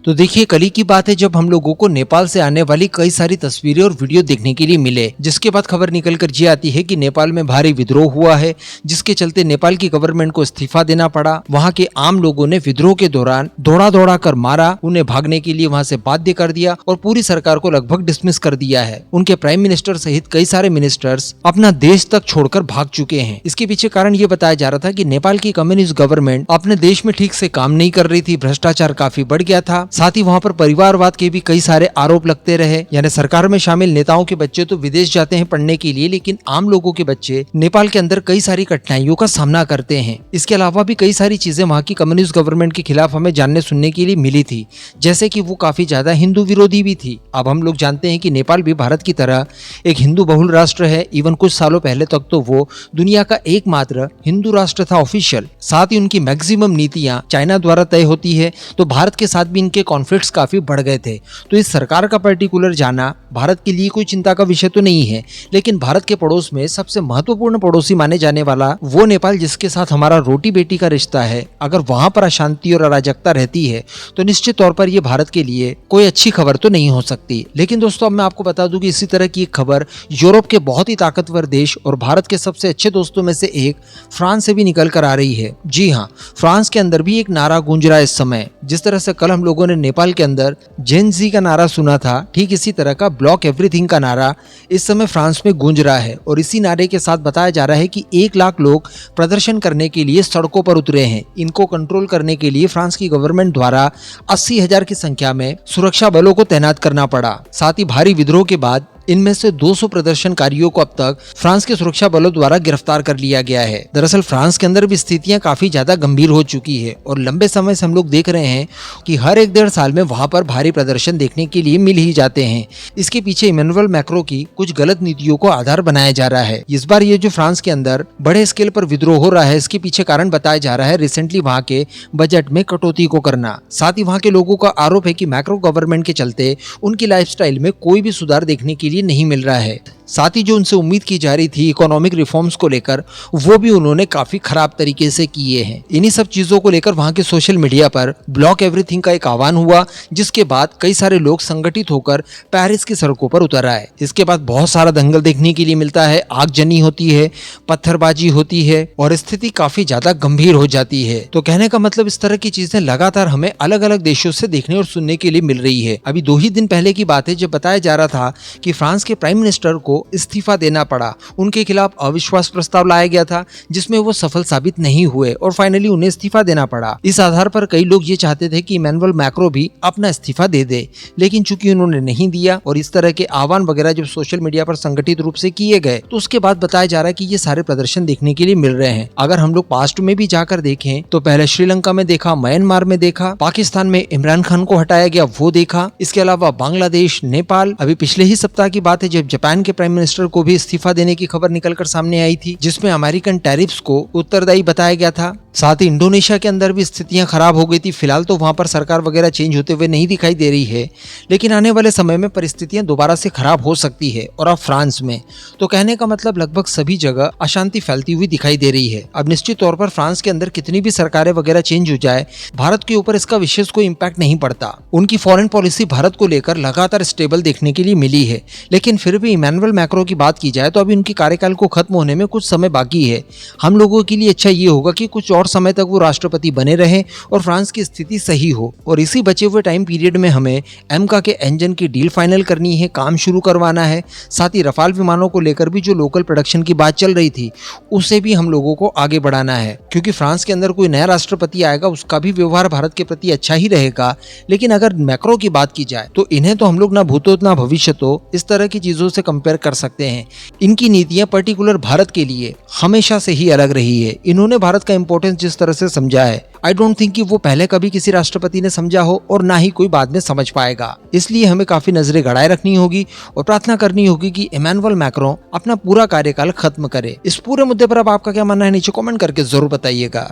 तो देखिए, कल ही की बात है जब हम लोगों को नेपाल से आने वाली कई सारी तस्वीरें और वीडियो देखने के लिए मिले, जिसके बाद खबर निकल कर ये आती है कि नेपाल में भारी विद्रोह हुआ है, जिसके चलते नेपाल की गवर्नमेंट को इस्तीफा देना पड़ा। वहां के आम लोगों ने विद्रोह के दौरान दौड़ा दौड़ा कर मारा, उन्हें भागने के लिए वहां से बाध्य कर दिया और पूरी सरकार को लगभग डिसमिस कर दिया है। उनके प्राइम मिनिस्टर सहित कई सारे मिनिस्टर्स अपना देश तक छोड़कर भाग चुके हैं। इसके पीछे कारण ये बताया जा रहा था कि नेपाल की कम्युनिस्ट गवर्नमेंट अपने देश में ठीक से काम नहीं कर रही थी, भ्रष्टाचार काफी बढ़ गया था। साथ ही वहाँ पर परिवारवाद के भी कई सारे आरोप लगते रहे। यानी सरकार में शामिल नेताओं के बच्चे तो विदेश जाते हैं पढ़ने के लिए, लेकिन आम लोगों के बच्चे नेपाल के अंदर कई सारी कठिनाइयों का सामना करते हैं। इसके अलावा भी कई सारी चीजें वहाँ की कम्युनिस्ट गवर्नमेंट के खिलाफ हमें जानने सुनने के लिए मिली थी, जैसे कि वो काफी ज्यादा हिंदू विरोधी भी थी। अब हम लोग जानते हैं कि नेपाल भी भारत की तरह एक हिंदू बहुल राष्ट्र है। इवन कुछ सालों पहले तक तो वो दुनिया का एकमात्र हिंदू राष्ट्र था ऑफिशियल। साथ ही उनकी मैक्सिमम नीतियां चाइना द्वारा तय होती है, तो भारत के साथ भी इनके कॉन्फ्लिक्ट्स काफी बढ़ गए थे। तो इस सरकार का पर्टिकुलर जाना भारत के लिए कोई चिंता का विषय तो नहीं है, लेकिन भारत के पड़ोस में सबसे महत्वपूर्ण पड़ोसी माने जाने वाला वो नेपाल, जिसके साथ हमारा रोटी बेटी का रिश्ता है, अगर वहां पर अशांति और अराजकता रहती है तो निश्चित तौर पर यह भारत के लिए कोई अच्छी खबर तो नहीं हो सकती। लेकिन दोस्तों, अब मैं आपको बता दूं कि इसी तरह की एक खबर यूरोप के बहुत ही ताकतवर देश और भारत के सबसे अच्छे दोस्तों में से एक फ्रांस से भी निकल कर आ रही है। जी हाँ, फ्रांस के अंदर भी एक नारा गूंज रहा है इस समय। जिस तरह से कल हम लोगों ने नेपाल के अंदर जेन जी का नारा सुना था, ठीक इसी तरह का ब्लॉक एवरीथिंग का नारा इस समय फ्रांस में गूंज रहा है। और इसी नारे के साथ बताया जा रहा है कि 1 लाख लोग प्रदर्शन करने के लिए सड़कों पर उतरे हैं। इनको कंट्रोल करने के लिए फ्रांस की गवर्नमेंट द्वारा 80,000 की संख्या में सुरक्षा बलों को तैनात करना पड़ा। साथ ही भारी विद्रोह के बाद इनमें से 200 प्रदर्शनकारियों को अब तक फ्रांस के सुरक्षा बलों द्वारा गिरफ्तार कर लिया गया है। दरअसल फ्रांस के अंदर भी स्थितियां काफी ज्यादा गंभीर हो चुकी है और लंबे समय से हम लोग देख रहे हैं कि हर 1-1.5 साल में वहां पर भारी प्रदर्शन देखने के लिए मिल ही जाते हैं। इसके पीछे इमैनुअल मैक्रों की कुछ गलत नीतियों को आधार बनाया जा रहा है। इस बार ये जो फ्रांस के अंदर बड़े स्केल पर विद्रोह हो रहा है, इसके पीछे कारण बताया जा रहा है रिसेंटली वहाँ के बजट में कटौती को करना। साथ ही वहाँ के लोगों का आरोप है कि मैक्रो गवर्नमेंट के चलते उनकी लाइफस्टाइल में कोई भी सुधार देखने के लिए नहीं मिल रहा है। साथ ही जो उनसे उम्मीद की जा रही थी इकोनॉमिक रिफॉर्म्स को लेकर, वो भी उन्होंने काफी खराब तरीके से किए हैं। इन्हीं सब चीजों को लेकर वहां के सोशल मीडिया पर ब्लॉक एवरीथिंग का एक आह्वान हुआ, जिसके बाद कई सारे लोग संगठित होकर पेरिस की सड़कों पर उतर आए। इसके बाद बहुत सारा दंगल देखने के लिए मिलता है, आगजनी होती है, पत्थरबाजी होती है और स्थिति काफी ज्यादा गंभीर हो जाती है। तो कहने का मतलब इस तरह की चीजें लगातार हमें अलग अलग देशों से देखने और सुनने के लिए मिल रही है। अभी 2 ही दिन पहले की बात है जब बताया जा रहा था कि फ्रांस के प्राइम मिनिस्टर को इस्तीफा देना पड़ा। उनके खिलाफ अविश्वास प्रस्ताव लाया गया था, जिसमें वो सफल साबित नहीं हुए और फाइनली उन्हें इस्तीफा देना पड़ा। इस आधार पर कई लोग ये चाहते थे कि इमैनुअल मैक्रो भी अपना इस्तीफा दे दे, लेकिन चूंकि उन्होंने नहीं दिया और इस तरह के आह्वान वगैरह जब सोशल मीडिया पर संगठित रूप से किए गए, तो उसके बाद बताया जा रहा है कि ये सारे प्रदर्शन देखने के लिए मिल रहे हैं। अगर हम लोग पास्ट में भी जाकर देखें तो पहले श्रीलंका में देखा, म्यांमार में देखा, पाकिस्तान में इमरान खान को हटाया गया वो देखा। इसके अलावा बांग्लादेश, नेपाल, अभी पिछले ही सप्ताह की बात है जब जापान के प्राइम मिनिस्टर को भी इस्तीफा देने की खबर निकलकर सामने आई थी, जिसमें अमेरिकन टैरिफ्स को उत्तरदायी बताया गया था। साथ ही इंडोनेशिया के अंदर भी स्थितियां खराब हो गई थी। फिलहाल तो वहां पर सरकार वगैरह चेंज होते हुए नहीं दिखाई दे रही है, लेकिन आने वाले समय में परिस्थितियां दोबारा से खराब हो सकती है। और अब फ्रांस में तो कहने का मतलब लगभग सभी जगह अशांति फैलती हुई दिखाई दे रही है। अब निश्चित तौर पर फ्रांस के अंदर कितनी भी सरकारें वगैरह चेंज हो जाए, भारत के ऊपर इसका विशेष कोई इम्पैक्ट नहीं पड़ता। उनकी फॉरेन पॉलिसी भारत को लेकर लगातार स्टेबल देखने के लिए मिली है। लेकिन फिर भी इमैनुअल मैक्रो की बात की जाए तो अभी उनकी कार्यकाल को खत्म होने में कुछ समय बाकी है। हम लोगों के लिए अच्छा ये होगा कि कुछ और समय तक वो राष्ट्रपति बने रहें और फ्रांस की स्थिति सही हो। और इसी बचे हुए टाइम पीरियड में हमें एमका के इंजन की डील फाइनल करनी है, काम शुरू करवाना है। साथ ही रफाल विमानों को लेकर भी जो लोकल प्रोडक्शन की बात चल रही थी, उसे भी हम लोगों को आगे बढ़ाना है, क्योंकि फ्रांस के अंदर कोई नया राष्ट्रपति आएगा, उसका भी व्यवहार भारत के प्रति अच्छा ही रहेगा। लेकिन अगर मैक्रो की बात की जाए तो इन्हें तो हम लोग ना भूतो ना भविष्य तो इस तरह की चीजों से कंपेयर कर सकते हैं। इनकी नीतियां पर्टिकुलर भारत के लिए हमेशा से ही अलग रही है। इन्होंने भारत का इंपॉर्टेंस जिस तरह से समझा है, आई डोंट थिंक कि वो पहले कभी किसी राष्ट्रपति ने समझा हो और ना ही कोई बाद में समझ पाएगा। इसलिए हमें काफी नजरें गड़ाए रखनी होगी और प्रार्थना करनी होगी कि इमैनुअल मैक्रो अपना पूरा कार्यकाल खत्म करे। इस पूरे मुद्दे पर अब आपका क्या मानना है, नीचे कमेंट करके जरूर बताइएगा।